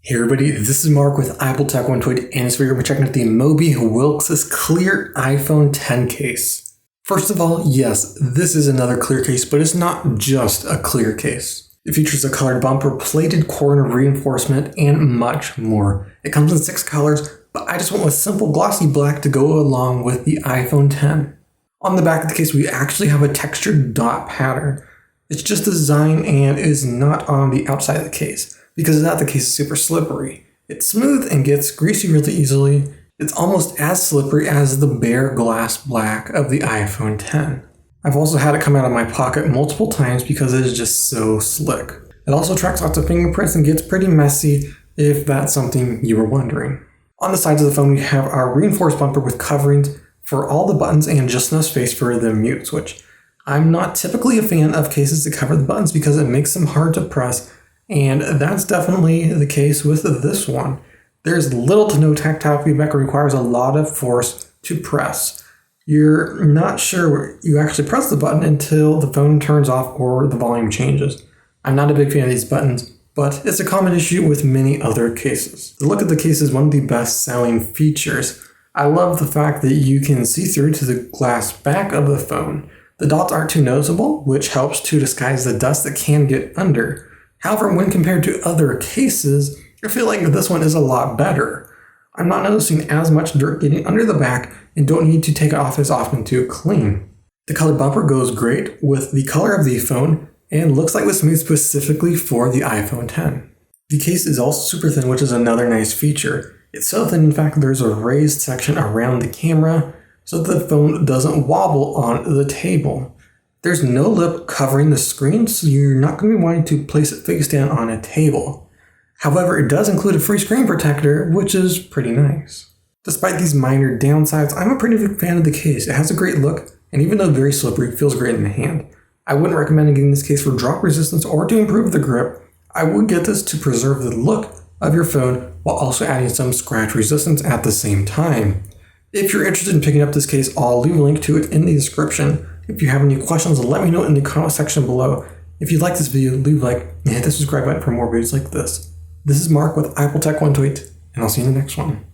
Hey everybody, this is Mark with Apple Tech 128, and this video we're checking out the Moby WLKSUS Clear iPhone 10 case. First of all, yes, this is another clear case, but it's not just a clear case. It features a colored bumper, plated corner reinforcement, and much more. It comes in 6 colors, but I just went with simple glossy black to go along with the iPhone 10. On the back of the case, we actually have a textured dot pattern. It's just designed and is not on the outside of the case. Because of that, the case is super slippery. It's smooth and gets greasy really easily. It's almost as slippery as the bare glass black of the iPhone 10. I've also had it come out of my pocket multiple times because it is just so slick. It also tracks lots of fingerprints and gets pretty messy if that's something you were wondering. On the sides of the phone, we have our reinforced bumper with coverings for all the buttons and just enough space for the mute switch. I'm not typically a fan of cases that cover the buttons because it makes them hard to press, and that's definitely the case with this one. There's little to no tactile feedback. It requires a lot of force to press. You're not sure you actually press the button until the phone turns off or the volume changes. I'm not a big fan of these buttons, but it's a common issue with many other cases. The look of the case is one of the best selling features. I love the fact that you can see through to the glass back of the phone. The dots aren't too noticeable, which helps to disguise the dust that can get under. However, when compared to other cases, I feel like this one is a lot better. I'm not noticing as much dirt getting under the back and don't need to take it off as often to clean. The colored bumper goes great with the color of the phone and looks like it was made specifically for the iPhone 10. The case is also super thin, which is another nice feature. It's so thin, in fact, there's a raised section around the camera so that the phone doesn't wobble on the table. There's no lip covering the screen, so you're not going to be wanting to place it face down on a table. However, it does include a free screen protector, which is pretty nice. Despite these minor downsides, I'm a pretty big fan of the case. It has a great look, and even though very slippery, it feels great in the hand. I wouldn't recommend getting this case for drop resistance or to improve the grip. I would get this to preserve the look of your phone while also adding some scratch resistance at the same time. If you're interested in picking up this case, I'll leave a link to it in the description. If you have any questions, let me know in the comment section below. If you like this video, leave a like and hit the subscribe button for more videos like this. This is Mark with Apple Tech 128, and I'll see you in the next one.